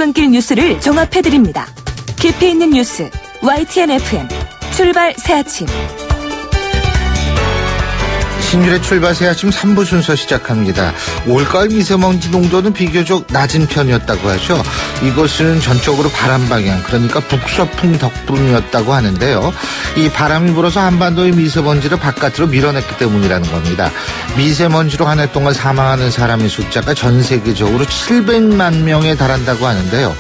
출근길 뉴스를 종합해드립니다. 깊이 있는 뉴스 YTN FM 출발 새아침. 신율의 출발 새아침 3부 순서 시작합니다. 올가을 미세먼지 농도는 비교적 낮은 편이었다고 하죠. 이것은 전적으로 바람 방향, 그러니까 북서풍 덕분이었다고 하는데요. 이 바람이 불어서 한반도의 미세먼지를 바깥으로 밀어냈기 때문이라는 겁니다. 미세먼지로 한 해 동안 사망하는 사람의 숫자가 전 세계적으로 700만 명에 달한다고 하는데요.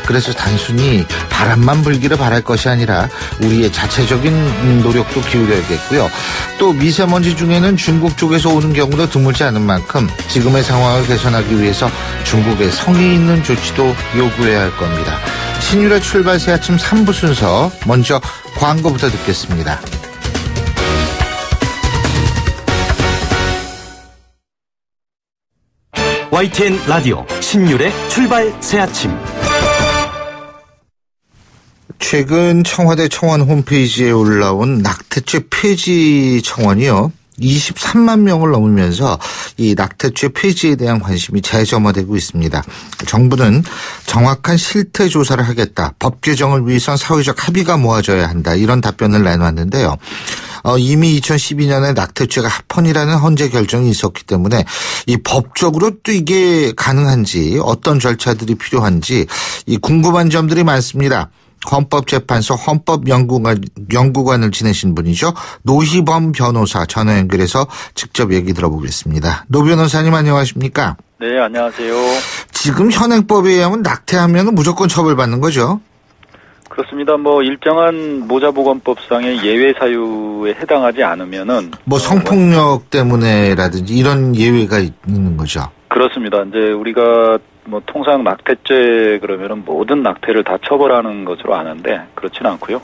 그래서 단순히 바람만 불기를 바랄 것이 아니라 우리의 자체적인 노력도 기울여야겠고요. 또 미세먼지 중에는 중국 쪽에서 오는 경우도 드물지 않은 만큼 지금의 상황을 개선하기 위해서 중국의 성의 있는 조치도 요구해야 할 겁니다. 신율의 출발 새아침 3부 순서, 먼저 광고부터 듣겠습니다. YTN 라디오 신율의 출발 새아침. 최근 청와대 청원 홈페이지에 올라온 낙태죄 폐지 청원이요. 23만 명을 넘으면서 이 낙태죄 폐지에 대한 관심이 재점화되고 있습니다. 정부는 정확한 실태 조사를 하겠다. 법 개정을 위해선 사회적 합의가 모아져야 한다. 이런 답변을 내놨는데요. 이미 2012년에 낙태죄가 합헌이라는 헌재 결정이 있었기 때문에 이 법적으로 또 이게 가능한지, 어떤 절차들이 필요한지 이 궁금한 점들이 많습니다. 헌법재판소 헌법연구관을 지내신 분이죠. 노희범 변호사 전화 연결해서 직접 얘기 들어보겠습니다. 노 변호사님 안녕하십니까? 네, 안녕하세요. 지금 현행법에 의하면 낙태하면 무조건 처벌받는 거죠? 그렇습니다. 일정한 모자보건법상의 예외 사유에 해당하지 않으면은 성폭력 때문에라든지 이런 예외가 있는 거죠. 그렇습니다. 이제 우리가 통상 낙태죄 그러면은 모든 낙태를 다 처벌하는 것으로 아는데 그렇지는 않고요.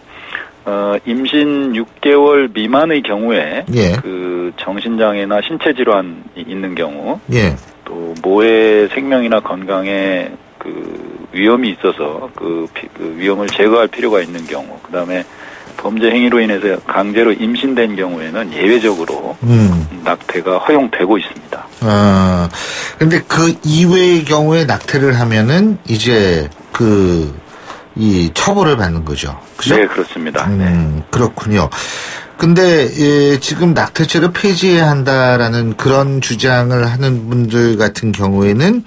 임신 6개월 미만의 경우에 그 정신장애나 신체 질환이 있는 경우, 또 모의 생명이나 건강에 그 위험이 있어서 그 위험을 제거할 필요가 있는 경우, 그다음에 범죄 행위로 인해서 강제로 임신된 경우에는 예외적으로 낙태가 허용되고 있습니다. 근데 그 이외의 경우에 낙태를 하면은 이제 이 처벌을 받는 거죠. 그죠? 네, 그렇습니다. 그렇군요. 근데 지금 낙태죄를 폐지해야 한다라는 그런 주장을 하는 분들 같은 경우에는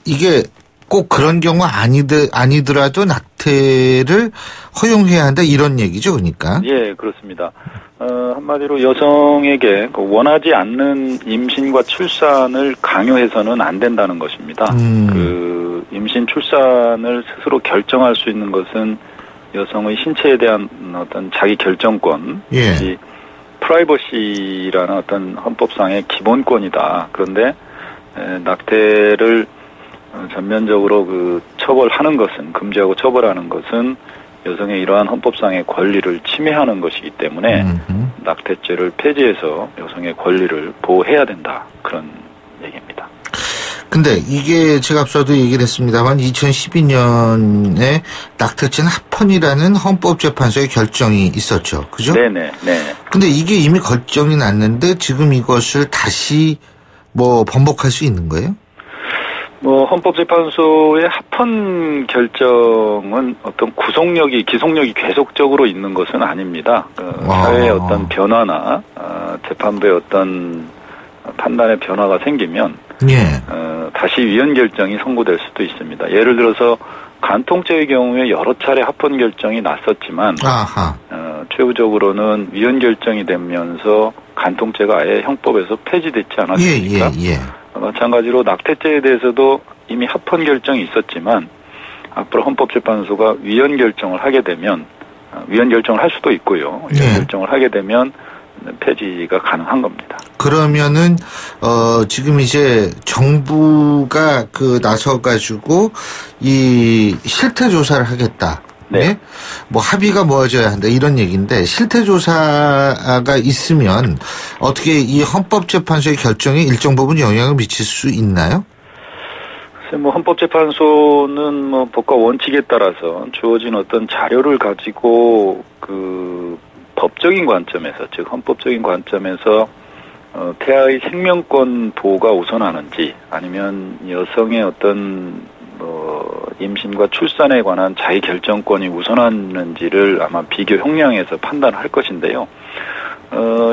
이게 꼭 그런 경우 아니더라도 낙태를 허용해야 한다 이런 얘기죠, 그러니까. 예, 그렇습니다. 한마디로 여성에게 원하지 않는 임신과 출산을 강요해서는 안 된다는 것입니다. 그 임신 출산을 스스로 결정할 수 있는 것은 여성의 신체에 대한 어떤 자기 결정권, 프라이버시라는 어떤 헌법상의 기본권이다. 그런데 낙태를 전면적으로 처벌하는 것은, 금지하고 처벌하는 것은 여성의 이러한 헌법상의 권리를 침해하는 것이기 때문에 낙태죄를 폐지해서 여성의 권리를 보호해야 된다. 그런 얘기입니다. 근데 이게 제가 앞서도 얘기를 했습니다만 2012년에 낙태죄는 합헌이라는 헌법재판소의 결정이 있었죠. 그죠? 네네. 근데 이게 이미 결정이 났는데 지금 이것을 다시 번복할 수 있는 거예요? 헌법재판소의 합헌 결정은 어떤 기속력이 계속적으로 있는 것은 아닙니다. 사회의 어떤 변화나, 재판부의 어떤 판단의 변화가 생기면, 다시 위헌 결정이 선고될 수도 있습니다. 예를 들어서, 간통죄의 경우에 여러 차례 합헌 결정이 났었지만, 최후적으로는 위헌 결정이 되면서 간통죄가 아예 형법에서 폐지됐지 않았습니까? 마찬가지로 낙태죄에 대해서도 이미 합헌 결정이 있었지만 앞으로 헌법재판소가 위헌 결정을 하게 되면 위헌 결정을 할 수도 있고요. 위헌 결정을 하게 되면 폐지가 가능한 겁니다. 그러면은 지금 이제 정부가 나서가지고 이 실태 조사를 하겠다. 네. 합의가 모아져야 한다 이런 얘기인데 실태 조사가 있으면 어떻게 이 헌법재판소의 결정에 일정 부분 영향을 미칠 수 있나요? 글쎄 헌법재판소는 법과 원칙에 따라서 주어진 어떤 자료를 가지고 법적인 관점에서, 즉 헌법적인 관점에서 태아의 생명권 보호가 우선하는지, 아니면 여성의 어떤 임신과 출산에 관한 자기 결정권이 우선하는지를 아마 비교 형량에서 판단할 것인데요.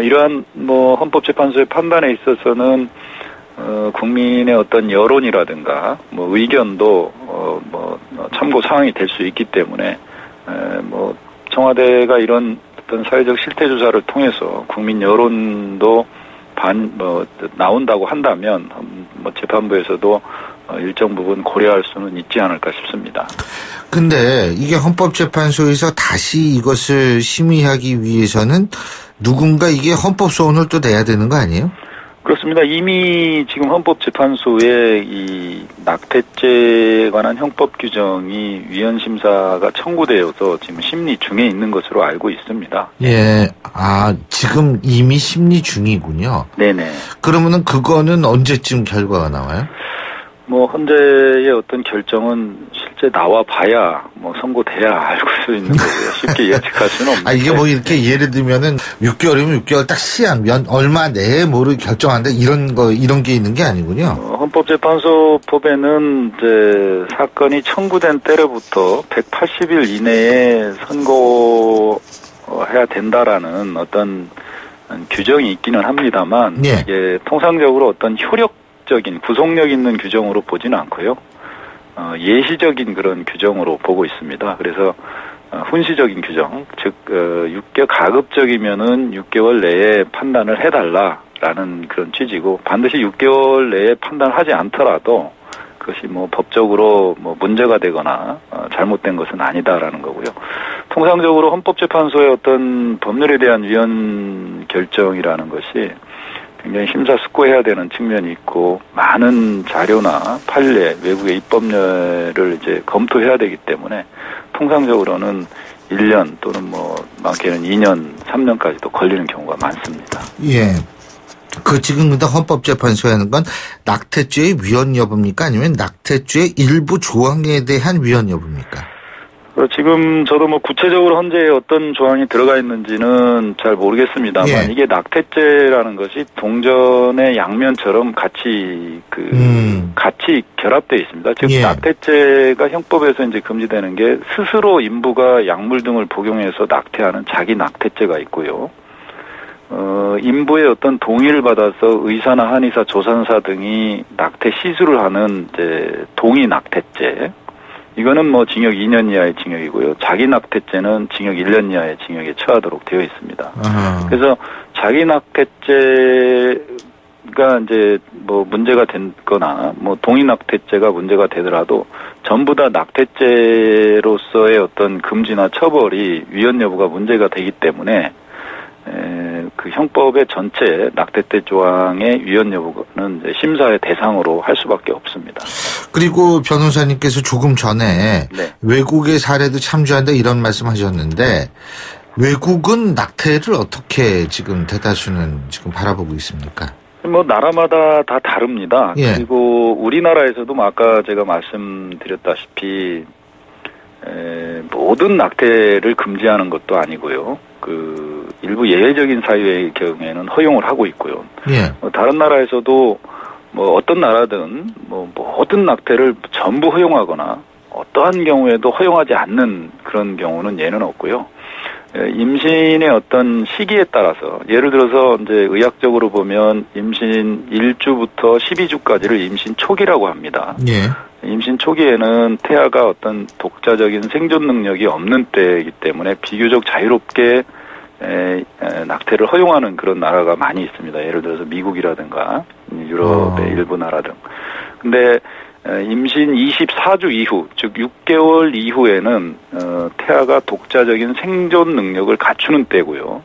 이러한 헌법재판소의 판단에 있어서는 국민의 어떤 여론이라든가 의견도 참고 사항이 될 수 있기 때문에 청와대가 이런 어떤 사회적 실태 조사를 통해서 국민 여론도 나온다고 한다면 재판부에서도 일정 부분 고려할 수는 있지 않을까 싶습니다. 근데 이게 헌법재판소에서 다시 이것을 심의하기 위해서는 누군가 이게 헌법소원을 또 내야 되는 거 아니에요? 그렇습니다. 이미 지금 헌법재판소에 이 낙태죄에 관한 형법 규정이 위헌 심사가 청구되어서 지금 심리 중에 있는 것으로 알고 있습니다. 예. 지금 이미 심리 중이군요. 네네. 그러면은 그거는 언제쯤 결과가 나와요? 현재의 어떤 결정은 실제 나와 봐야 선고돼야 알 수 있는 거고요. 쉽게 예측할 수는 없는데. 이게 이렇게 예를 들면은 6개월이면 6개월 딱 시한 얼마 내에 뭐를 결정한다 이런 게 있는 게 아니군요. 헌법재판소 법에는 이제 사건이 청구된 때로부터 180일 이내에 선고해야 된다라는 어떤 규정이 있기는 합니다만 예. 이게 통상적으로 어떤 효력적인 구속력 있는 규정으로 보지는 않고요. 예시적인 그런 규정으로 보고 있습니다. 그래서 훈시적인 규정, 즉 6개월 가급적이면은 6개월 내에 판단을 해달라라는 그런 취지고 반드시 6개월 내에 판단하지 않더라도 그것이 법적으로 문제가 되거나 잘못된 것은 아니다라는 거고요. 통상적으로 헌법재판소의 어떤 법률에 대한 위헌 결정이라는 것이 굉장히 심사숙고해야 되는 측면이 있고 많은 자료나 판례, 외국의 입법례를 이제 검토해야 되기 때문에 통상적으로는 1년 또는 많게는 2년, 3년까지도 걸리는 경우가 많습니다. 예. 지금 근데 헌법재판소에 하는 건 낙태죄의 위헌 여부입니까? 아니면 낙태죄의 일부 조항에 대한 위헌 여부입니까? 지금 저도 구체적으로 현재 어떤 조항이 들어가 있는지는 잘 모르겠습니다만 예. 이게 낙태죄라는 것이 동전의 양면처럼 같이 결합되어 있습니다. 즉 예. 낙태죄가 형법에서 이제 금지되는 게 스스로 인부가 약물 등을 복용해서 낙태하는 자기 낙태죄가 있고요. 인부의 어떤 동의를 받아서 의사나 한의사, 조산사 등이 낙태 시술을 하는 이제 동의 낙태죄. 이거는 징역 2년 이하의 징역이고요. 자기 낙태죄는 징역 1년 이하의 징역에 처하도록 되어 있습니다. 그래서 자기 낙태죄가 이제 문제가 됐거나 동의 낙태죄가 문제가 되더라도 전부 다 낙태죄로서의 어떤 금지나 처벌이 위헌 여부가 문제가 되기 때문에 그 형법의 전체 낙태죄 조항의 위헌 여부는 이제 심사의 대상으로 할 수밖에 없습니다. 그리고 변호사님께서 조금 전에 네. 외국의 사례도 참조한다 이런 말씀하셨는데 외국은 낙태를 어떻게 지금 대다수는 지금 바라보고 있습니까? 나라마다 다 다릅니다. 예. 그리고 우리나라에서도 아까 제가 말씀드렸다시피 모든 낙태를 금지하는 것도 아니고요. 일부 예외적인 사유의 경우에는 허용을 하고 있고요. 예. 다른 나라에서도 어떤 나라든 모든 낙태를 전부 허용하거나 어떠한 경우에도 허용하지 않는 그런 경우는 예는 없고요. 임신의 어떤 시기에 따라서 예를 들어서 이제 의학적으로 보면 임신 1주부터 12주까지를 임신 초기라고 합니다. 예. 임신 초기에는 태아가 어떤 독자적인 생존 능력이 없는 때이기 때문에 비교적 자유롭게 낙태를 허용하는 그런 나라가 많이 있습니다. 예를 들어서 미국이라든가 유럽의 일부 나라 등. 근데 임신 24주 이후, 즉 6개월 이후에는 태아가 독자적인 생존 능력을 갖추는 때고요.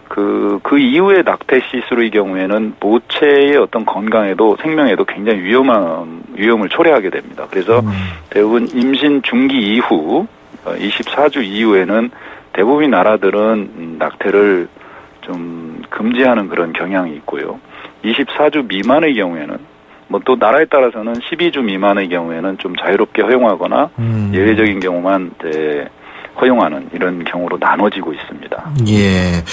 그 이후의 낙태 시술의 경우에는 모체의 어떤 건강에도 생명에도 굉장히 위험을 초래하게 됩니다. 그래서 대부분 임신 중기 이후 24주 이후에는 대부분의 나라들은 낙태를 좀 금지하는 그런 경향이 있고요. 24주 미만의 경우에는 또 나라에 따라서는 12주 미만의 경우에는 좀 자유롭게 허용하거나 예외적인 경우만 이제 허용하는 이런 경우로 나눠지고 있습니다. 예.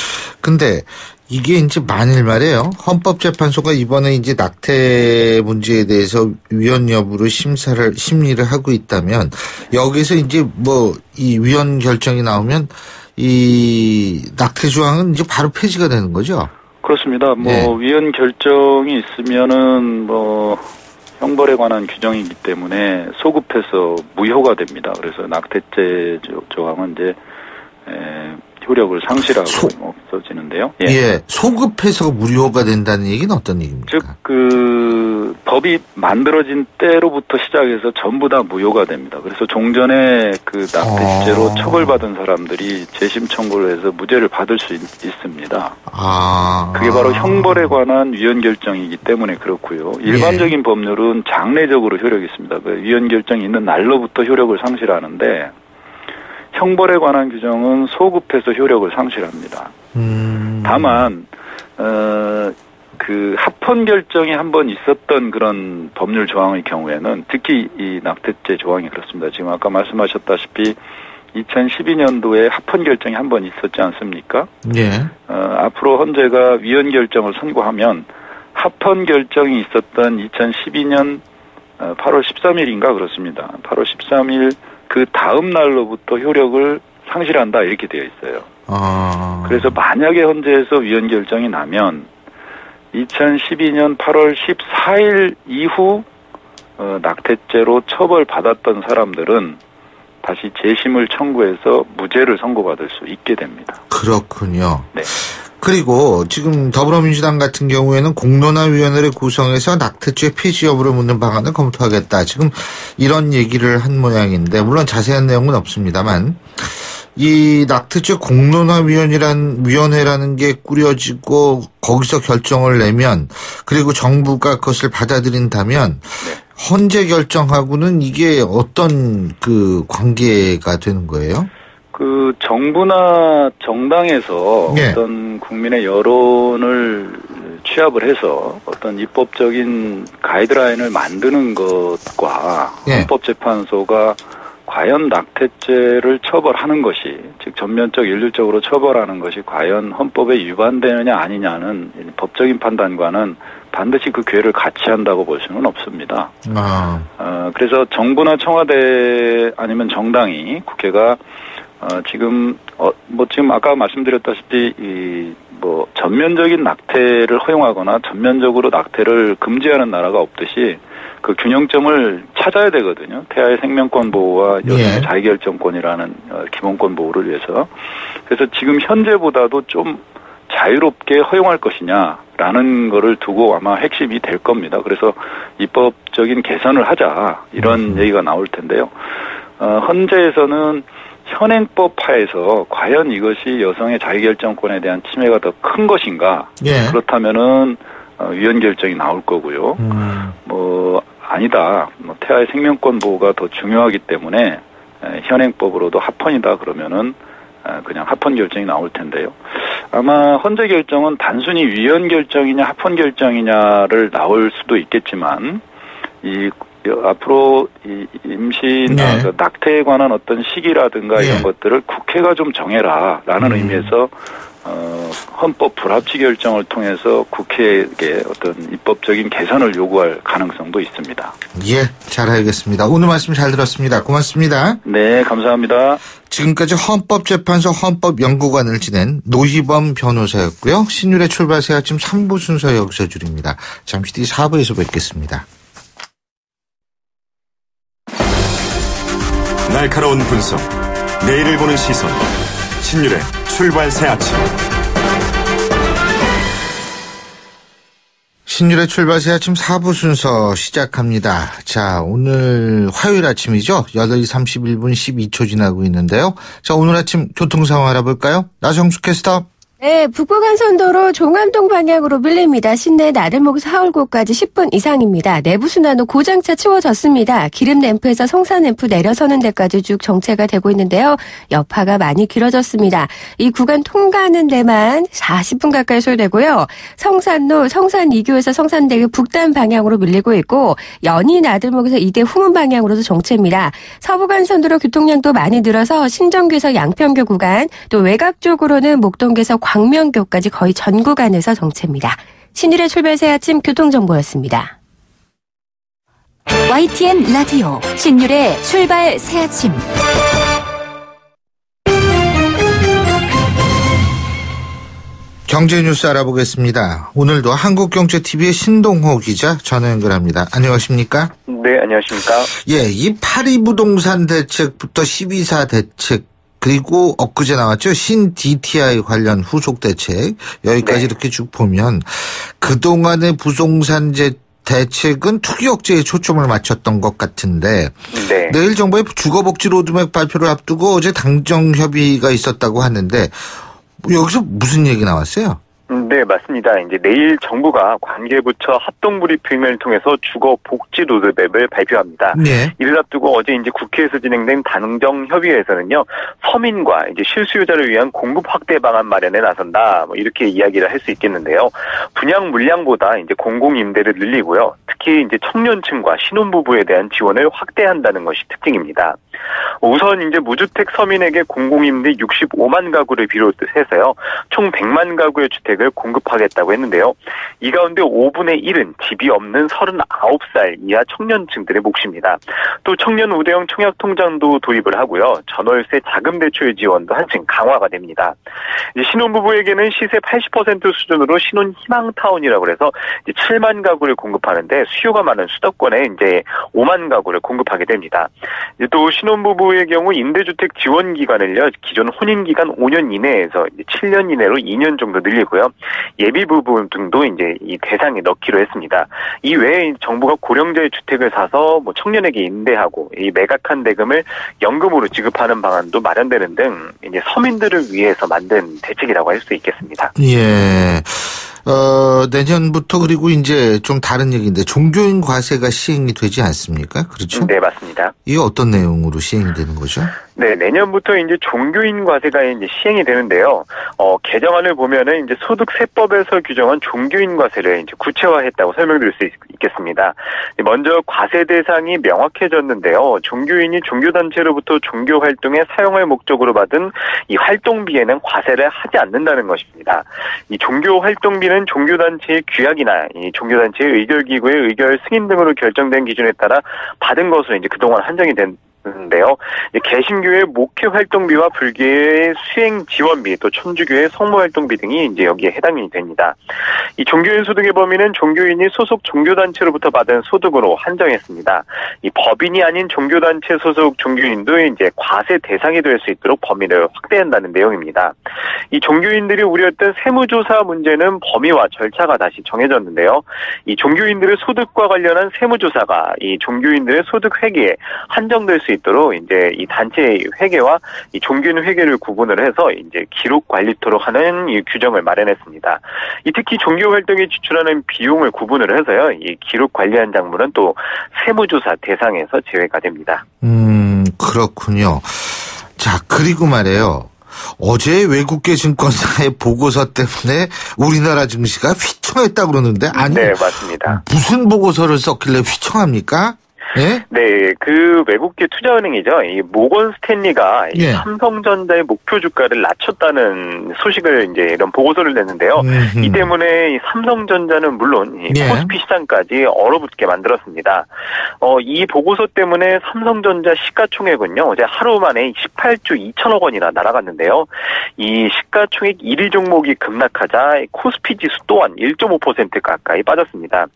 근데 이게 이제 만일 말이에요. 헌법재판소가 이번에 이제 낙태 문제에 대해서 위헌 여부를 심리를 하고 있다면 여기서 이제 뭐 이 위헌 결정이 나오면 이 낙태 조항은 이제 바로 폐지가 되는 거죠? 그렇습니다. 위헌 결정이 있으면은 형벌에 관한 규정이기 때문에 소급해서 무효가 됩니다. 그래서 낙태죄 조항은 이제 효력을 상실하고 없어지는데요. 예, 소급해서 무효가 된다는 얘기는 어떤 얘기입니까? 즉, 법이 만들어진 때로부터 시작해서 전부 다 무효가 됩니다. 그래서 종전에 낙태죄로 처벌받은 사람들이 재심 청구를 해서 무죄를 받을 수 있습니다. 그게 바로 형벌에 관한 위헌 결정이기 때문에 그렇고요. 일반적인 법률은 장래적으로 효력이 있습니다. 그 위헌 결정이 있는 날로부터 효력을 상실하는데 형벌에 관한 규정은 소급해서 효력을 상실합니다. 다만 합헌 결정이 한번 있었던 그런 법률 조항의 경우에는 특히 이 낙태죄 조항이 그렇습니다. 지금 아까 말씀하셨다시피 2012년도에 합헌 결정이 한번 있었지 않습니까? 예. 앞으로 헌재가 위헌 결정을 선고하면 합헌 결정이 있었던 2012년 8월 13일인가 그렇습니다. 8월 13일 그 다음 날로부터 효력을 상실한다 이렇게 되어 있어요. 그래서 만약에 헌재에서 위헌 결정이 나면 2012년 8월 14일 이후 낙태죄로 처벌받았던 사람들은 다시 재심을 청구해서 무죄를 선고받을 수 있게 됩니다. 그렇군요. 네. 그리고 지금 더불어민주당 같은 경우에는 공론화위원회를 구성해서 낙태죄 폐지 여부를 묻는 방안을 검토하겠다. 지금 이런 얘기를 한 모양인데 물론 자세한 내용은 없습니다만 이 낙태죄 공론화위원회라는 게 꾸려지고 거기서 결정을 내면 그리고 정부가 그것을 받아들인다면 헌재 결정하고는 이게 어떤 관계가 되는 거예요? 정부나 정당에서 어떤 국민의 여론을 취합을 해서 어떤 입법적인 가이드라인을 만드는 것과 헌법재판소가 과연 낙태죄를 처벌하는 것이 즉 전면적 일률적으로 처벌하는 것이 과연 헌법에 위반되느냐 아니냐는 법적인 판단과는 반드시 그 궤를 같이 한다고 볼 수는 없습니다. 그래서 정부나 청와대 아니면 정당이 국회가 지금 아까 말씀드렸다시피 전면적인 낙태를 허용하거나 전면적으로 낙태를 금지하는 나라가 없듯이 그 균형점을 찾아야 되거든요. 태아의 생명권 보호와 여성의 자기결정권이라는 기본권 보호를 위해서. 그래서 지금 현재보다도 좀 자유롭게 허용할 것이냐라는 거를 두고 아마 핵심이 될 겁니다. 그래서 입법적인 개선을 하자 이런 얘기가 나올 텐데요. 헌재에서는 현행법 하에서 과연 이것이 여성의 자기결정권에 대한 침해가 더 큰 것인가? 그렇다면은 위헌 결정이 나올 거고요. 아니다. 태아의 생명권 보호가 더 중요하기 때문에 현행법으로도 합헌이다 그러면은 그냥 합헌 결정이 나올 텐데요. 아마 헌재 결정은 단순히 위헌 결정이냐 합헌 결정이냐를 나올 수도 있겠지만 앞으로 임신, 낙태에 관한 어떤 시기라든가 이런 것들을 국회가 좀 정해라라는 의미에서 헌법 불합치 결정을 통해서 국회에게 어떤 입법적인 개선을 요구할 가능성도 있습니다. 예, 잘 알겠습니다. 오늘 말씀 잘 들었습니다. 고맙습니다. 네, 감사합니다. 지금까지 헌법재판소 헌법연구관을 지낸 노희범 변호사였고요. 신율의 출발 새 아침 3부 순서 여기서 줄입니다. 잠시 뒤 4부에서 뵙겠습니다. 날카로운 분석, 내일을 보는 시선, 신율의 출발 새 아침. 신율의 출발 새 아침 4부 순서 시작합니다. 자, 오늘 화요일 아침이죠. 8시 31분 12초 지나고 있는데요. 자, 오늘 아침 교통 상황 알아볼까요? 나정수 캐스터. 네, 북부간선도로 종암동 방향으로 밀립니다. 시내 나들목에서 하울고까지 10분 이상입니다. 내부순환로 고장차 치워졌습니다. 기름 램프에서 성산 램프 내려서는 데까지 쭉 정체가 되고 있는데요. 여파가 많이 길어졌습니다. 이 구간 통과하는 데만 40분 가까이 소요되고요. 성산로 성산 2교에서 성산대교 북단 방향으로 밀리고 있고 연희 나들목에서 이대 후문 방향으로도 정체입니다. 서부간선도로 교통량도 많이 늘어서 신정교에서 양평교 구간 또 외곽 쪽으로는 목동교에서 광명교까지 거의 전 구간에서 정체입니다. 신일의 출발 새 아침 교통정보였습니다. YTN 라디오 신율의 출발 새 아침. 경제 뉴스 알아보겠습니다. 오늘도 한국경제TV의 신동호 기자 전화 연결합니다. 안녕하십니까? 네, 안녕하십니까? 예, 이 파리부동산 대책부터 12사 대책 그리고 엊그제 나왔죠. 신 DTI 관련 후속 대책 여기까지 이렇게 쭉 보면 그동안의 부동산 대책은 투기 억제에 초점을 맞췄던 것 같은데 내일 정부의 주거복지 로드맵 발표를 앞두고 어제 당정 협의가 있었다고 하는데 여기서 무슨 얘기 나왔어요? 네, 맞습니다. 이제 내일 정부가 관계부처 합동 브리핑을 통해서 주거 복지 로드맵을 발표합니다. 네. 이를 앞두고 어제 이제 국회에서 진행된 당정 협의회에서는요, 서민과 이제 실수요자를 위한 공급 확대 방안 마련에 나선다. 뭐 이렇게 이야기를 할 수 있겠는데요. 분양 물량보다 이제 공공 임대를 늘리고요. 특히 이제 청년층과 신혼부부에 대한 지원을 확대한다는 것이 특징입니다. 우선 이제 무주택 서민에게 공공임대 65만 가구를 비롯해서요, 총 100만 가구의 주택을 공급하겠다고 했는데요. 이 가운데 5분의 1은 집이 없는 39살 이하 청년층들의 몫입니다. 또 청년 우대형 청약통장도 도입을 하고요. 전월세 자금 대출 지원도 한층 강화가 됩니다. 이제 신혼부부에게는 시세 80% 수준으로 신혼 희망타운이라고 해서 이제 7만 가구를 공급하는데 수요가 많은 수도권에 이제 5만 가구를 공급하게 됩니다. 이제 또 신혼부부의 경우 임대주택 지원 기간을요, 기존 혼인기간 5년 이내에서 이제 7년 이내로 2년 정도 늘리고요. 예비부부 등도 이제 이 대상에 넣기로 했습니다. 이 외에 정부가 고령자의 주택을 사서 뭐 청년에게 임대하고 이 매각한 대금을 연금으로 지급하는 방안도 마련되는 등 이제 서민들을 위해서 만든 대책이라고 할 수 있겠습니다. 예. 내년부터 그리고 이제 좀 다른 얘기인데 종교인 과세가 시행이 되지 않습니까? 그렇죠? 네, 맞습니다. 이게 어떤 내용으로 시행이 되는 거죠? 네, 내년부터 이제 종교인 과세가 이제 시행이 되는데요. 개정안을 보면은 이제 소득세법에서 규정한 종교인 과세를 이제 구체화했다고 설명드릴 수 있겠습니다. 먼저 과세 대상이 명확해졌는데요. 종교인이 종교단체로부터 종교 활동에 사용할 목적으로 받은 이 활동비에는 과세를 하지 않는다는 것입니다. 이 종교 활동비는 종교단체의 규약이나 이 종교단체의 의결기구의 의결 승인 등으로 결정된 기준에 따라 받은 것으로 이제 그동안 한정이 인데요. 개신교의 목회 활동비와 불교의 수행 지원비, 또 천주교의 성모 활동비 등이 이제 여기에 해당이 됩니다. 이 종교인 소득의 범위는 종교인이 소속 종교단체로부터 받은 소득으로 한정했습니다. 이 법인이 아닌 종교단체 소속 종교인도 이제 과세 대상이 될 수 있도록 범위를 확대한다는 내용입니다. 이 종교인들이 우려했던 세무조사 문제는 범위와 절차가 다시 정해졌는데요. 이 종교인들의 소득과 관련한 세무조사가 이 종교인들의 소득 회계에 한정될 수 있도록 이제 이 단체 회계와 이 종교인 회계를 구분을 해서 이제 기록 관리토록 하는 이 규정을 마련했습니다. 이 특히 종교 활동에 지출하는 비용을 구분을 해서요. 이 기록 관리한 작물은 또 세무조사 대상에서 제외가 됩니다. 그렇군요. 자, 그리고 말이에요. 어제 외국계 증권사의 보고서 때문에 우리나라 증시가 휘청했다고 그러는데 아니 네, 맞습니다. 무슨 보고서를 썼길래 휘청합니까? 예? 네, 그 외국계 투자은행이죠. 이 모건 스탠리가 이 삼성전자의 목표 주가를 낮췄다는 소식을 이제 이런 보고서를 냈는데요. 이 때문에 이 삼성전자는 물론 이 코스피 시장까지 얼어붙게 만들었습니다. 이 보고서 때문에 삼성전자 시가총액은요, 어제 하루 만에 18조 2천억 원이나 날아갔는데요. 이 시가총액 1위 종목이 급락하자 코스피 지수 또한 1.5% 가까이 빠졌습니다.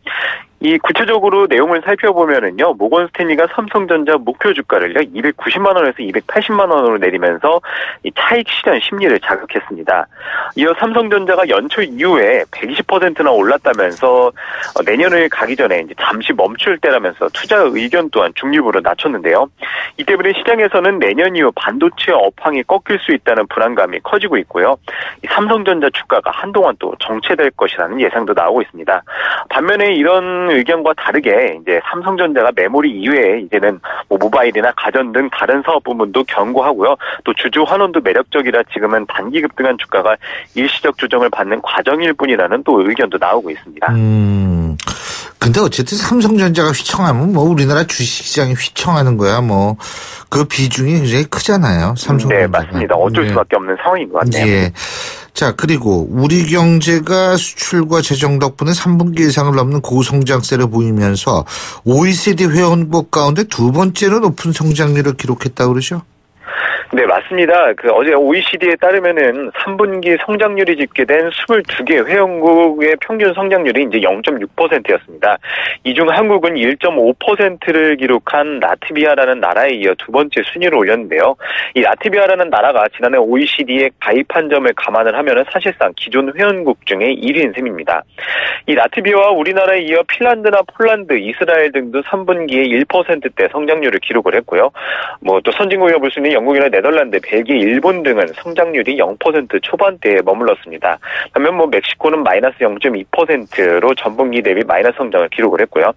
이 구체적으로 내용을 살펴보면은요, 모건 스탠리가 삼성전자 목표 주가를요, 290만 원에서 280만 원으로 내리면서 이 차익 실현 심리를 자극했습니다. 이어 삼성전자가 연초 이후에 120%나 올랐다면서 내년을 가기 전에 이제 잠시 멈출 때라면서 투자 의견 또한 중립으로 낮췄는데요. 이 때문에 시장에서는 내년 이후 반도체 업황이 꺾일 수 있다는 불안감이 커지고 있고요. 이 삼성전자 주가가 한동안 또 정체될 것이라는 예상도 나오고 있습니다. 반면에 이런 의견과 다르게 이제 삼성전자가 메모리 이외에 이제는 뭐 모바일이나 가전 등 다른 사업 부문도 견고하고요. 또 주주 환원도 매력적이라 지금은 단기 급등한 주가가 일시적 조정을 받는 과정일 뿐이라는 또 의견도 나오고 있습니다. 근데 어쨌든 삼성전자가 휘청하면 뭐 우리나라 주식시장이 휘청하는 거야. 뭐 그 비중이 굉장히 크잖아요. 삼성전자가. 네, 맞습니다. 어쩔 수밖에 없는 상황인 것 같네요. 예. 자, 그리고 우리 경제가 수출과 재정 덕분에 3분기 이상을 넘는 고성장세를 보이면서 OECD 회원국 가운데 두 번째로 높은 성장률을 기록했다고 그러죠? 네, 맞습니다. 어제 OECD에 따르면은 3분기 성장률이 집계된 22개 회원국의 평균 성장률이 이제 0.6%였습니다. 이 중 한국은 1.5%를 기록한 라트비아라는 나라에 이어 두 번째 순위를 올렸는데요. 이 라트비아라는 나라가 지난해 OECD에 가입한 점을 감안을 하면은 사실상 기존 회원국 중에 1위인 셈입니다. 이 라트비아와 우리나라에 이어 핀란드나 폴란드, 이스라엘 등도 3분기에 1%대 성장률을 기록을 했고요. 또 선진국이라 볼 수 있는 영국이나 네덜란드, 벨기에, 일본 등은 성장률이 0% 초반대에 머물렀습니다. 반면 멕시코는 마이너스 0.2%로 전분기 대비 마이너스 성장을 기록을 했고요.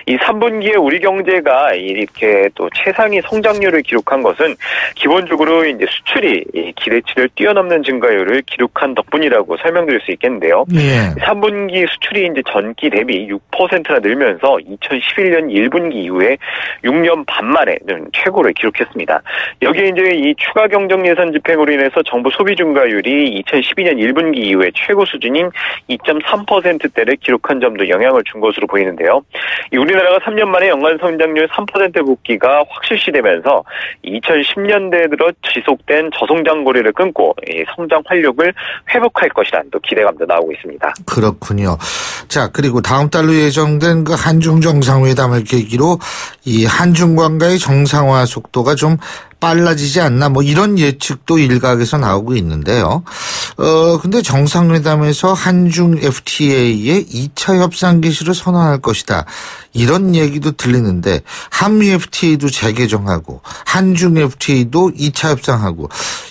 이 3분기에 우리 경제가 이렇게 또 최상위 성장률을 기록한 것은 기본적으로 이제 수출이 기대치를 뛰어넘는 증가율을 기록한 덕분이라고 설명드릴 수 있겠는데요. 3분기 수출이 이제 전기 대비 6%나 늘면서 2011년 1분기 이후에 6년 반 만에 최고를 기록했습니다. 여기에 이제 이 추가 경정 예산 집행으로 인해서 정부 소비 증가율이 2012년 1분기 이후에 최고 수준인 2.3%대를 기록한 점도 영향을 준 것으로 보이는데요. 우리나라가 3년 만에 연간 성장률 3% 복귀가 확실시되면서 2010년대에 들어 지속된 저성장 고리를 끊고 성장 활력을 회복할 것이라는 또 기대감도 나오고 있습니다. 그렇군요. 자, 그리고 다음 달로 예정된 그 한중 정상회담을 계기로 이 한중 관계의 정상화 속도가 좀 빨라지지 않나 이런 예측도 일각에서 나오고 있는데요. 근데 정상회담에서 한중 FTA의 2차 협상 개시를 선언할 것이다. 이런 얘기도 들리는데 한미 FTA도 재개정하고 한중 FTA도 2차 협상하고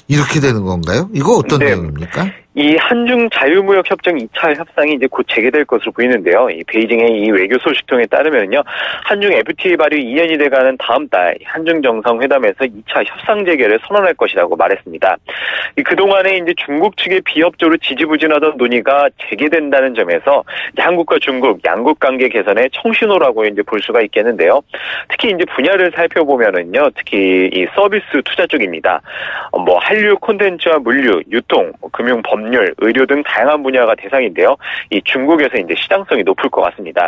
이렇게 되는 건가요? 이거 어떤 내용입니까? 이 한중 자유무역 협정 2차 협상이 이제 곧 재개될 것으로 보이는데요. 이 베이징의 이 외교 소식통에 따르면요, 한중 FTA 발의 2년이 돼가는 다음 달 한중 정상회담에서 2차 협상 재개를 선언할 것이라고 말했습니다. 그동안에 이제 중국 측의 비협조로 지지부진하던 논의가 재개된다는 점에서 한국과 중국 양국 관계 개선의 청신호라고 이제 볼 수가 있겠는데요. 특히 이제 분야를 살펴보면은요, 특히 이 서비스 투자 쪽입니다. 한류 콘텐츠와 물류, 유통, 금융, 법률, 의료 등 다양한 분야가 대상인데요. 이 중국에서 이제 시장성이 높을 것 같습니다.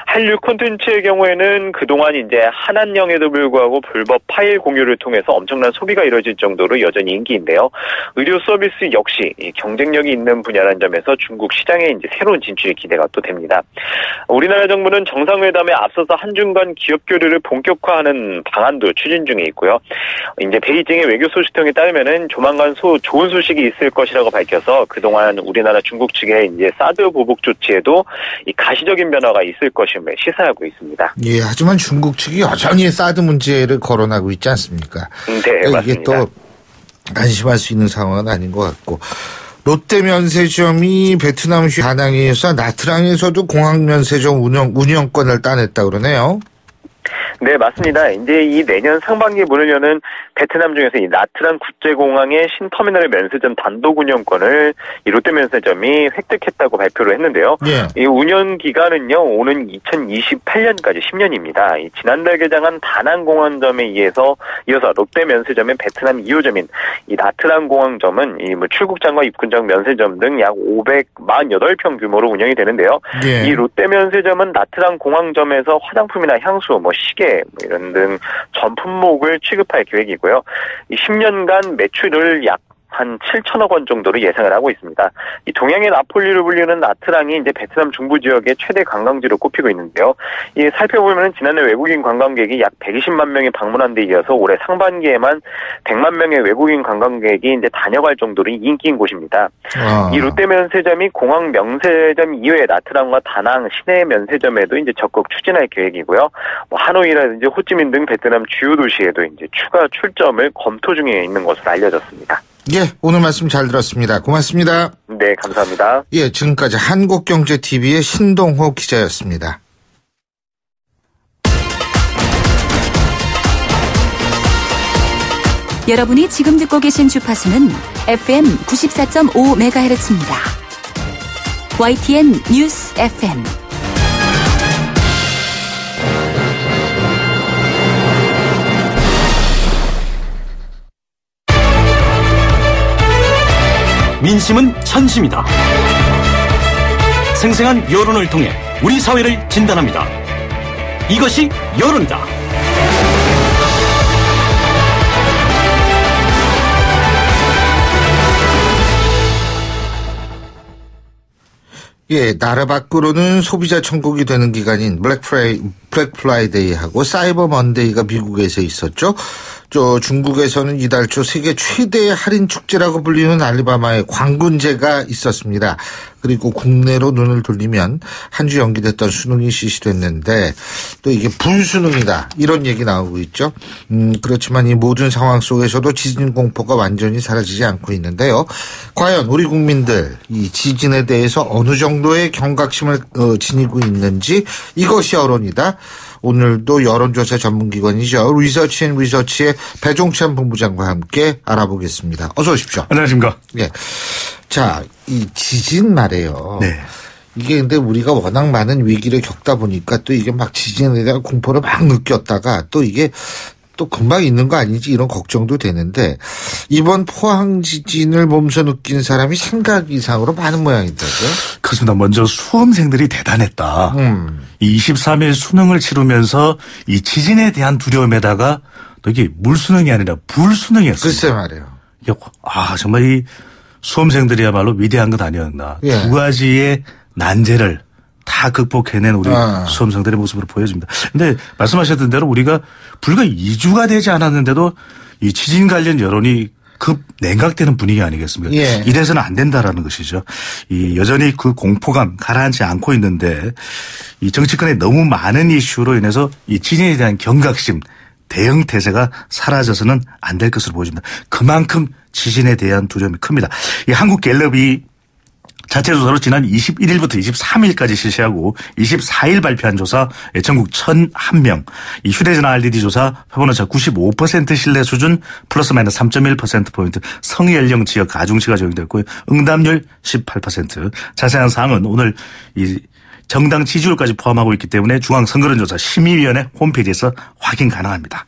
한류 콘텐츠의 경우에는 그동안 이제 한한령에도 불구하고 불법 파일 공유를 통해서 엄청난 소비가 이뤄질 정도로 여전히 인기인데요. 의료 서비스 역시 경쟁력이 있는 분야라는 점에서 중국 시장에 이제 새로운 진출이 기대가 또 됩니다. 우리나라 정부는 정상회담에 앞서서 한중 간 기업 교류를 본격화하는 방안도 추진 중에 있고요. 이제 베이징의 외교 소식통에 따르면은 조만간 좋은 소식이 있을 것이라고 밝혀서 그동안 우리나라 중국 측의 이제 사드 보복 조치에도 이 가시적인 변화가 있을 것임을 시사하고 있습니다. 예, 하지만 중국 측이 여전히 사드 문제를 거론하고 있지 않습니까? 네, 맞습니다. 이게 또 안심할 수 있는 상황은 아닌 것 같고. 롯데 면세점이 베트남시 다낭에서 나트랑에서도 공항 면세점 운영권을 따냈다 그러네요. 네, 맞습니다. 이제 이 내년 상반기에 문을 여는 베트남 중에서 이 나트랑 국제공항의 신터미널의 면세점 단독 운영권을 이 롯데 면세점이 획득했다고 발표를 했는데요. 예. 이 운영 기간은요, 오는 2028년까지 10년입니다. 이 지난달 개장한 다낭공항점에 이어서 롯데 면세점의 베트남 2호점인 이 나트랑 공항점은 이 출국장과 입국장 면세점 등 약 548평 규모로 운영이 되는데요. 예. 이 롯데 면세점은 나트랑 공항점에서 화장품이나 향수, 시계 이런 등 전 품목을 취급할 계획이고요. 이 10년간 매출을 약 한 7천억 원 정도로 예상을 하고 있습니다. 이 동양의 나폴리로 불리는 나트랑이 이제 베트남 중부 지역의 최대 관광지로 꼽히고 있는데요. 이 살펴보면 지난해 외국인 관광객이 약 120만 명이 방문한 데 이어서 올해 상반기에만 100만 명의 외국인 관광객이 이제 다녀갈 정도로 인기인 곳입니다. 이 롯데 면세점이 공항 면세점 이외에 나트랑과 다낭 시내 면세점에도 이제 적극 추진할 계획이고요. 하노이라든지 호찌민 등 베트남 주요 도시에도 이제 추가 출점을 검토 중에 있는 것으로 알려졌습니다. 예, 오늘 말씀 잘 들었습니다. 고맙습니다. 네, 감사합니다. 예, 지금까지 한국경제TV의 신동호 기자였습니다. 여러분이 지금 듣고 계신 주파수는 FM 94.5MHz입니다. YTN 뉴스 FM. 민심은 천심이다. 생생한 여론을 통해 우리 사회를 진단합니다. 이것이 여론이다. 예, 나라 밖으로는 소비자 천국이 되는 기간인 블랙 프라이데이하고 사이버 먼데이가 미국에서 있었죠. 중국에서는 이달 초 세계 최대의 할인 축제라고 불리는 알리바마의 광군제가 있었습니다. 그리고 국내로 눈을 돌리면 한 주 연기됐던 수능이 실시됐는데 또 이게 불수능이다 이런 얘기 나오고 있죠. 그렇지만 이 모든 상황 속에서도 지진 공포가 완전히 사라지지 않고 있는데요. 과연 우리 국민들 이 지진에 대해서 어느 정도의 경각심을 지니고 있는지 이것이 여론이다. 오늘도 여론조사 전문기관이죠. 리서치앤리서치의 배종찬 본부장과 함께 알아보겠습니다. 어서 오십시오. 안녕하십니까. 예. 자, 이 지진 말이에요. 네. 이게 근데 우리가 워낙 많은 위기를 겪다 보니까 또 이게 막 지진에 대한 공포를 막 느꼈다가 또 이게 또 금방 있는 거 아니지 이런 걱정도 되는데 이번 포항 지진을 몸소 느낀 사람이 생각 이상으로 많은 모양이더라고요. 그렇습니다. 먼저 수험생들이 대단했다. 이 23일 수능을 치르면서 이 지진에 대한 두려움에다가 또 이게 물수능이 아니라 불수능이었습니다. 글쎄 말이에요. 정말 이 수험생들이야말로 위대한 것 아니었나. 예. 두 가지의 난제를 다 극복해낸 우리 수험생들의 모습으로 보여집니다. 근데 말씀하셨던 대로 우리가 불과 2주가 되지 않았는데도 이 지진 관련 여론이 급 냉각되는 분위기 아니겠습니까? 예. 이래서는 안 된다라는 것이죠. 이 여전히 그 공포감 가라앉지 않고 있는데 이 정치권의 너무 많은 이슈로 인해서 이 지진에 대한 경각심, 대응 태세가 사라져서는 안 될 것으로 보여집니다. 그만큼 지진에 대한 두려움이 큽니다. 이 한국갤럽이 자체 조사로 지난 21일부터 23일까지 실시하고 24일 발표한 조사 전국 1,001명, 이 휴대전화 RDD 조사 표본오차 95% 신뢰 수준 플러스 마이너스 3.1%포인트 성연령 지역 가중치가 적용됐고요. 응답률 18%. 자세한 사항은 오늘 이 정당 지지율까지 포함하고 있기 때문에 중앙선거론조사 심의위원회 홈페이지에서 확인 가능합니다.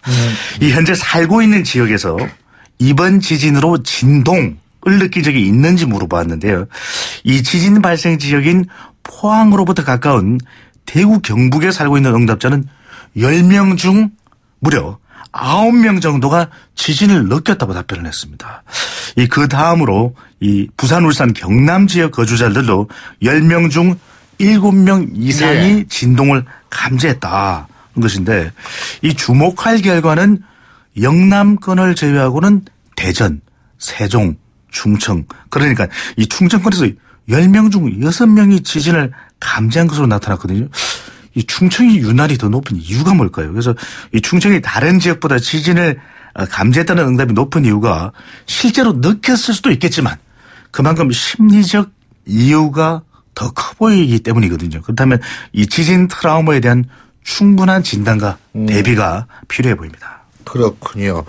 이 현재 살고 있는 지역에서 이번 지진으로 진동 을 느낀 적이 있는지 물어봤는데요. 이 지진 발생 지역인 포항으로부터 가까운 대구 경북에 살고 있는 응답자는 10명 중 무려 9명 정도가 지진을 느꼈다고 답변을 했습니다. 그 다음으로 이 부산, 울산, 경남 지역 거주자들도 10명 중 7명 이상이 진동을 감지했다는 것인데 이 주목할 결과는 영남권을 제외하고는 대전, 세종, 충청. 그러니까 이 충청권에서 10명 중 6명이 지진을 감지한 것으로 나타났거든요. 이 충청이 유난히 더 높은 이유가 뭘까요? 그래서 이 충청이 다른 지역보다 지진을 감지했다는 응답이 높은 이유가 실제로 느꼈을 수도 있겠지만 그만큼 심리적 이유가 더 커 보이기 때문이거든요. 그렇다면 이 지진 트라우마에 대한 충분한 진단과 대비가 필요해 보입니다. 그렇군요.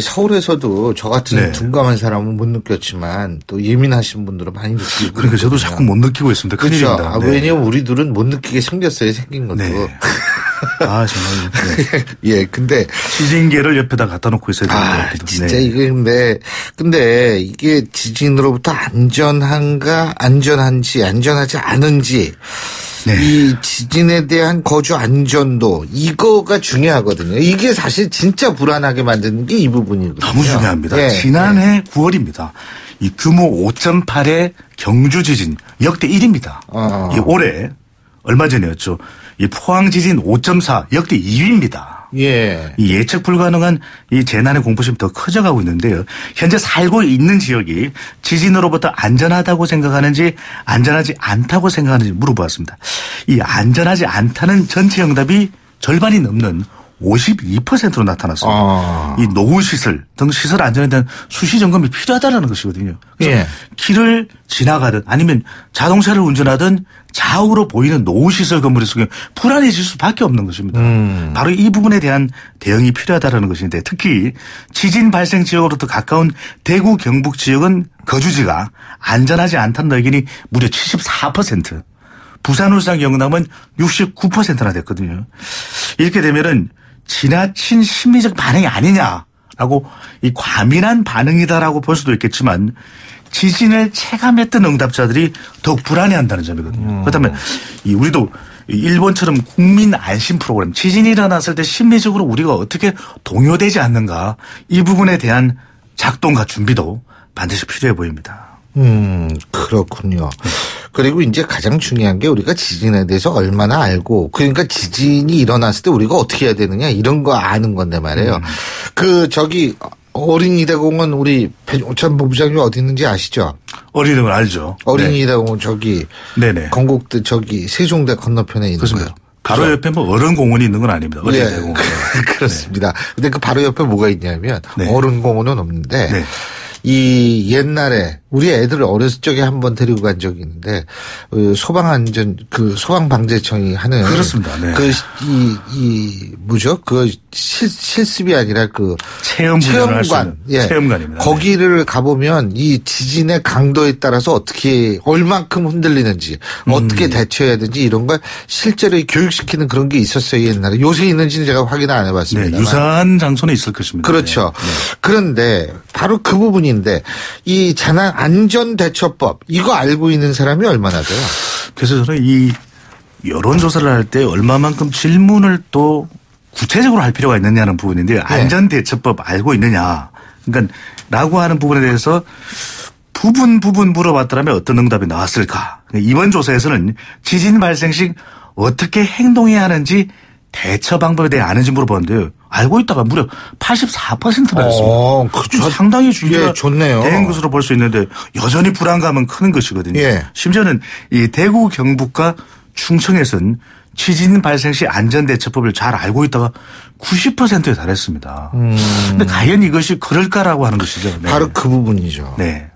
서울에서도 저 같은 둔감한 사람은 못 느꼈지만 또 예민하신 분들은 많이 느끼고. 그러니까 저도 자꾸 못 느끼고 있습니다. 큰일입니다. 그렇죠. 왜냐면 우리들은 못 느끼게 생겼어요. 생긴 것도. 네. 정말. 네. 예, 근데. 지진계를 옆에다 갖다 놓고 있어야 되는 것 같기도. 진짜 이게 근데 이게 지진으로부터 안전한지 안전하지 않은지. 네. 이 지진에 대한 거주 안전도 이거가 중요하거든요. 이게 사실 진짜 불안하게 만드는 게 이 부분이거든요. 너무 중요합니다. 네. 지난해 9월입니다. 이 규모 5.8의 경주 지진 역대 1위입니다. 이 올해 얼마 전이었죠. 이 포항 지진 5.4 역대 2위입니다. 예. 이 예측 불가능한 이 재난의 공포심이 더 커져가고 있는데요. 현재 살고 있는 지역이 지진으로부터 안전하다고 생각하는지 안전하지 않다고 생각하는지 물어보았습니다. 이 안전하지 않다는 전체 응답이 절반이 넘는 52%로 나타났습니다. 이 노후시설 등 시설 안전에 대한 수시 점검이 필요하다는 것이거든요. 그래서 길을 지나가든 아니면 자동차를 운전하든 좌우로 보이는 노후시설 건물의 속에 불안해질 수밖에 없는 것입니다. 바로 이 부분에 대한 대응이 필요하다는 것인데 특히 지진 발생 지역으로부터 가까운 대구 경북 지역은 거주지가 안전하지 않다는 의견이 무려 74%, 부산, 울산, 경남은 69%나 됐거든요. 이렇게 되면은 지나친 심리적 반응이 아니냐라고 이 과민한 반응이다라고 볼 수도 있겠지만 지진을 체감했던 응답자들이 더욱 불안해한다는 점이거든요. 그렇다면 우리도 일본처럼 국민 안심 프로그램, 지진이 일어났을 때 심리적으로 우리가 어떻게 동요되지 않는가, 이 부분에 대한 작동과 준비도 반드시 필요해 보입니다. 그렇군요. 그리고 이제 가장 중요한 게 우리가 지진에 대해서 얼마나 알고, 그러니까 지진이 일어났을 때 우리가 어떻게 해야 되느냐, 이런 거 아는 건데 말이에요. 어린이대공원 우리 배종찬 본부장님 어디 있는지 아시죠? 어린이대공원 알죠. 어린이대공원 네네. 건국대 세종대 건너편에 있는 그렇습니다. 거예요. 바로 옆에 뭐 어른공원이 있는 건 아닙니다. 어린이대공원. 네. 그렇습니다. 근데 그 바로 옆에 뭐가 있냐면 어른공원은 없는데 이 옛날에 우리 애들을 어렸을 적에 한번 데리고 간 적이 있는데 소방방재청이 하는 그렇습니다. 네. 실습이 아니라 체험관. 체험관입니다. 거기를 가보면 이 지진의 강도에 따라서 어떻게 얼만큼 흔들리는지 어떻게 대처해야 되는지 이런 걸 실제로 교육시키는 그런 게 있었어요, 옛날에. 요새 있는지는 제가 확인 안 해봤습니다. 네, 유사한 장소는 있을 것입니다. 그렇죠. 네. 그런데 바로 그 부분인데 이 재난 안전대처법 이거 알고 있는 사람이 얼마나 돼요? 그래서 저는 이 여론조사를 할 때 얼마만큼 질문을 또 구체적으로 할 필요가 있느냐는 부분인데 안전대처법 알고 있느냐. 그러니까 라고 하는 부분에 대해서 부분 물어봤더라면 어떤 응답이 나왔을까. 이번 조사에서는 지진 발생 시 어떻게 행동해야 하는지 대처 방법에 대해 아는지 물어봤는데요. 알고 있다가 무려 84%나 됐습니다. 그렇죠. 상당히 주의가 좋네요. 된 것으로 볼 수 있는데 여전히 불안감은 크는 것이거든요. 예. 심지어는 이 대구, 경북과 충청에서는 지진 발생 시 안전대처법을 잘 알고 있다가 90%에 달했습니다. 근데 과연 이것이 그럴까라고 하는 것이죠. 네. 바로 그 부분이죠. 네.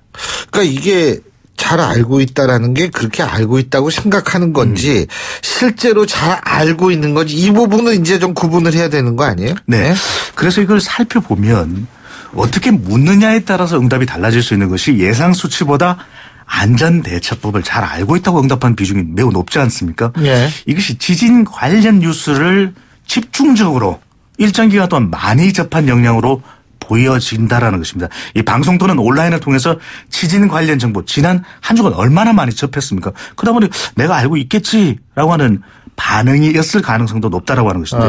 그러니까 이게 잘 알고 있다라는 게 그렇게 알고 있다고 생각하는 건지 실제로 잘 알고 있는 건지 이 부분은 이제 좀 구분을 해야 되는 거 아니에요? 네. 그래서 이걸 살펴보면 어떻게 묻느냐에 따라서 응답이 달라질 수 있는 것이 예상 수치보다 안전대처법을 잘 알고 있다고 응답한 비중이 매우 높지 않습니까? 네. 이것이 지진 관련 뉴스를 집중적으로 일정 기간 동안 많이 접한 역량으로 보여진다라는 것입니다. 이 방송 또는 온라인을 통해서 지진 관련 정보 지난 한 주간 얼마나 많이 접했습니까? 그러다 보니 내가 알고 있겠지라고 하는 반응이었을 가능성도 높다라고 하는 것인데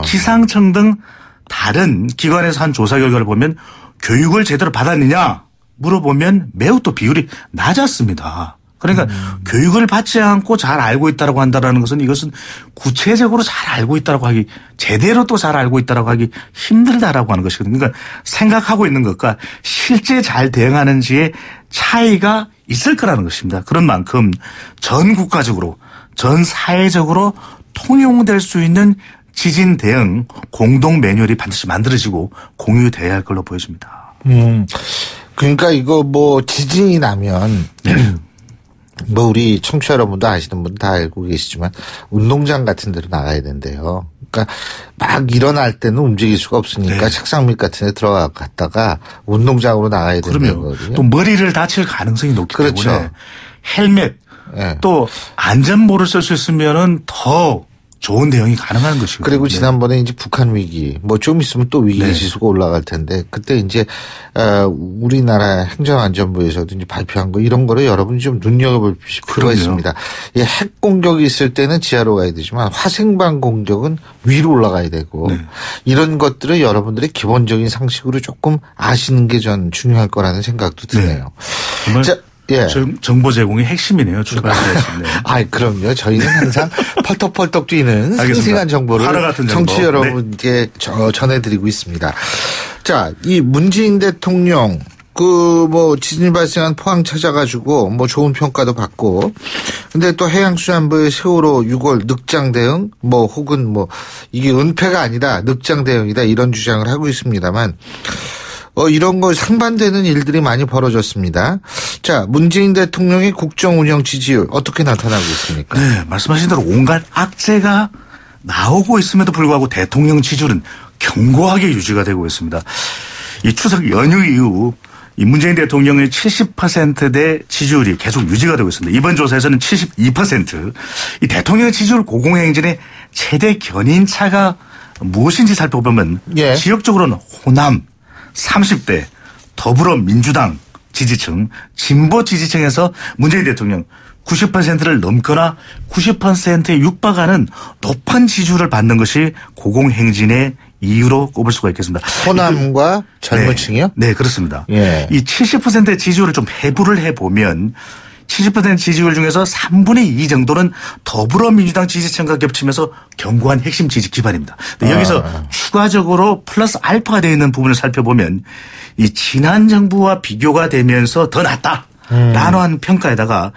기상청 등 다른 기관에서 한 조사 결과를 보면 교육을 제대로 받았느냐 물어보면 매우 또 비율이 낮았습니다. 그러니까 교육을 받지 않고 잘 알고 있다라고 한다라는 것은 이것은 구체적으로 잘 알고 있다라고 하기 제대로 또 잘 알고 있다라고 하기 힘들다라고 하는 것이거든요. 그러니까 생각하고 있는 것과 실제 잘 대응하는지의 차이가 있을 거라는 것입니다. 그런 만큼 전 국가적으로 전 사회적으로 통용될 수 있는 지진 대응 공동 매뉴얼이 반드시 만들어지고 공유돼야 할 걸로 보여집니다. 그러니까 이거 지진이 나면 우리 청취자 여러분도 아시는 분 다 알고 계시지만 운동장 같은 데로 나가야 된대요. 그러니까 막 일어날 때는 움직일 수가 없으니까 책상 밑 같은 데 들어갔다가 운동장으로 나가야 되는 거거든요. 또 머리를 다칠 가능성이 높기 그렇죠. 때문에 헬멧 또 안전모를 쓸 수 있으면은 더 좋은 대응이 가능한 것이거든요. 그리고 지난번에 이제 북한 위기, 좀 있으면 또 위기 지수가 올라갈 텐데, 그때 이제, 우리나라 행정안전부에서도 이제 발표한 거, 이런 거를 여러분이 좀 눈여겨볼 필요가 있습니다. 핵 공격이 있을 때는 지하로 가야 되지만, 화생방 공격은 위로 올라가야 되고, 이런 것들을 여러분들의 기본적인 상식으로 조금 아시는 게 전 중요할 거라는 생각도 드네요. 자, 정보 제공이 핵심이네요. 출발하시네. 그럼요. 저희는 항상 펄떡펄떡 뛰는 생생한 정보를 청취자 여러분께 전해드리고 있습니다. 자, 이 문재인 대통령 지진 발생한 포항 찾아가지고 좋은 평가도 받고, 근데 또 해양수산부의 세월호 6월 늑장 대응 혹은 이게 은폐가 아니다 늑장 대응이다 이런 주장을 하고 있습니다만. 이런 거 상반되는 일들이 많이 벌어졌습니다. 자, 문재인 대통령의 국정 운영 지지율 어떻게 나타나고 있습니까? 네, 말씀하신 대로 온갖 악재가 나오고 있음에도 불구하고 대통령 지지율은 견고하게 유지가 되고 있습니다. 이 추석 연휴 이후 이 문재인 대통령의 70%대 지지율이 계속 유지가 되고 있습니다. 이번 조사에서는 72%. 이 대통령의 지지율 고공행진의 최대 견인차가 무엇인지 살펴보면 지역적으로는 호남 30대, 더불어민주당 지지층, 진보 지지층에서 문재인 대통령 90%를 넘거나 90%에 육박하는 높은 지지율을 받는 것이 고공행진의 이유로 꼽을 수가 있겠습니다. 호남과 젊은 층이요? 네, 그렇습니다. 예. 이 70%의 지지율을 좀 배분을 해보면 70% 지지율 중에서 3분의 2 정도는 더불어민주당 지지층과 겹치면서 견고한 핵심 지지 기반입니다. 여기서 추가적으로 플러스 알파가 되어 있는 부분을 살펴보면 이 지난 정부와 비교가 되면서 더 낫다. 라는 한 평가에다가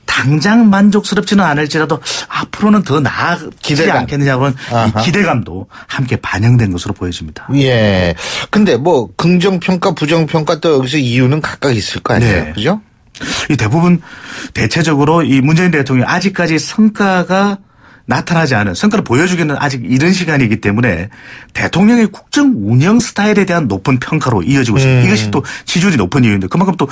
당장 만족스럽지는 않을지라도 앞으로는 더 나아지지 않겠느냐고는 이 기대감도 함께 반영된 것으로 보여집니다. 예. 근데 뭐 긍정평가, 부정평가 또 여기서 이유는 각각 있을 거 아니에요. 네. 그죠? 이 대부분 대체적으로 이 문재인 대통령이 아직까지 성과가 나타나지 않은, 성과를 보여주기는 아직 이른 시간이기 때문에 대통령의 국정 운영 스타일에 대한 높은 평가로 이어지고 있습니다. 이것이 또 지지율이 높은 이유인데 그만큼 또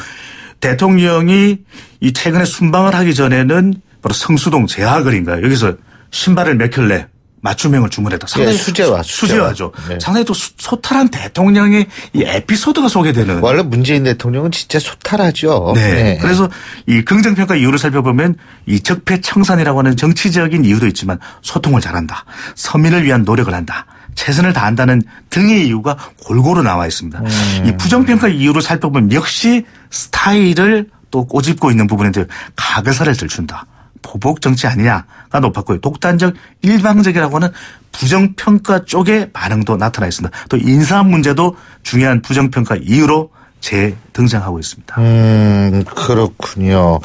대통령이 이 최근에 순방을 하기 전에는 바로 성수동 제하거리인가요? 여기서 신발을 몇 켤레 맞춤형을 주문했다. 상당히 수제화죠. 네. 상당히 또 소탈한 대통령의 이 에피소드가 소개되는. 원래 문재인 대통령은 진짜 소탈하죠. 네. 네. 그래서 이 긍정평가 이유를 살펴보면 이 적폐청산이라고 하는 정치적인 이유도 있지만 소통을 잘한다. 서민을 위한 노력을 한다. 최선을 다한다는 등의 이유가 골고루 나와 있습니다. 이 부정평가 이유를 살펴보면 역시 스타일을 또 꼬집고 있는 부분인데 가그사를 들춘다. 보복 정치 아니냐가 높았고요. 독단적 일방적이라고 하는 부정평가 쪽의 반응도 나타나 있습니다. 또 인사 문제도 중요한 부정평가 이유로 재등장하고 있습니다. 그렇군요.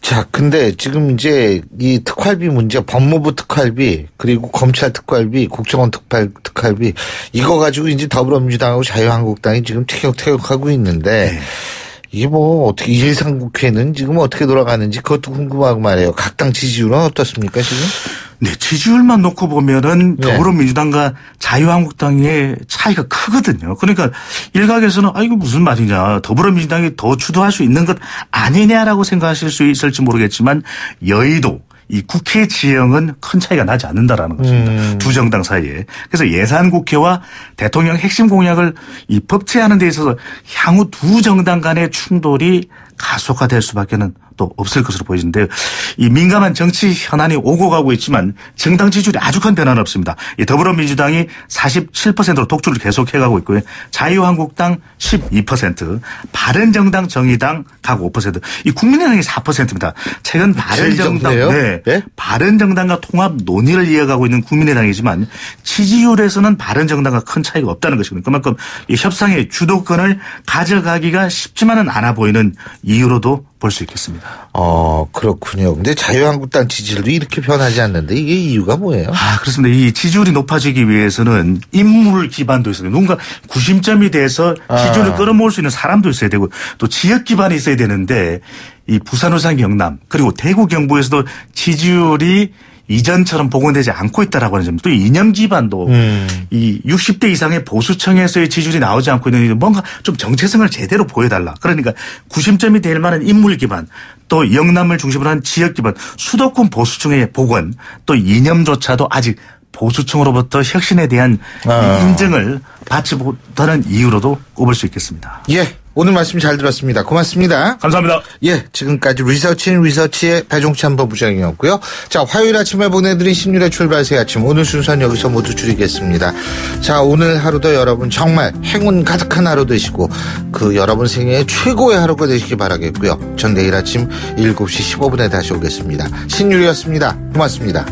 자, 근데 지금 이제 이 특활비 문제, 법무부 특활비, 그리고 검찰 특활비, 국정원 특활비, 이거 가지고 이제 더불어민주당하고 자유한국당이 지금 티격태격하고 있는데, 네. 이게 뭐 어떻게 1상 국회는 지금 어떻게 돌아가는지 그것도 궁금하고 말이에요. 각 당 지지율은 어떻습니까 지금? 네, 지지율만 놓고 보면은 더불어민주당과 자유한국당의 차이가 크거든요. 그러니까 일각에서는 이거 무슨 말이냐. 더불어민주당이 더 주도할 수 있는 것 아니냐라고 생각하실 수 있을지 모르겠지만 여의도 이 국회 지형은 큰 차이가 나지 않는다라는 것입니다. 두 정당 사이에. 그래서 예산국회와 대통령 핵심 공약을 이 법제하는 데 있어서 향후 두 정당 간의 충돌이 가속화될 수밖에는 또 없을 것으로 보이는데요. 이 민감한 정치 현안이 오고 가고 있지만 정당 지지율이 아주 큰 변화는 없습니다. 이 더불어민주당이 47%로 독주를 계속해가고 있고요. 자유한국당 12%, 바른정당, 정의당 각 5%, 이 국민의당이 4%입니다. 최근 바른정당과 통합 논의를 이어가고 있는 국민의당이지만 지지율에서는 바른정당과 큰 차이가 없다는 것입니다. 그만큼 이 협상의 주도권을 가져가기가 쉽지만은 않아 보이는 이유로도 볼 수 있겠습니다. 그렇군요. 근데 자유한국당 지지율도 이렇게 변하지 않는데 이게 이유가 뭐예요? 그렇습니다. 이 지지율이 높아지기 위해서는 인물 기반도 있어야 되고, 누군가 구심점이 돼서 지지율을 끌어모을 수 있는 사람도 있어야 되고, 또 지역 기반이 있어야 되는데, 이 부산, 울산, 경남, 그리고 대구, 경북에서도 지지율이 이전처럼 복원되지 않고 있다라고 하는 점, 또 이념 기반도 이 60대 이상의 보수층에서의 지지율이 나오지 않고 있는데 뭔가 좀 정체성을 제대로 보여달라. 그러니까 구심점이 될 만한 인물 기반, 또 영남을 중심으로 한 지역 기반, 수도권 보수층의 복원, 또 이념조차도 아직 보수층으로부터 혁신에 대한 인정을 받지 못하는 이유로도 꼽을 수 있겠습니다. 예. 오늘 말씀 잘 들었습니다. 고맙습니다. 감사합니다. 예, 지금까지 리서치의 배종찬 본부장이었고요. 자, 화요일 아침에 보내드린 신율의 출발 새 아침, 오늘 순서는 여기서 모두 줄이겠습니다. 자, 오늘 하루도 여러분 정말 행운 가득한 하루 되시고 그 여러분 생애의 최고의 하루가 되시기 바라겠고요. 전 내일 아침 7시 15분에 다시 오겠습니다. 신율이었습니다. 고맙습니다.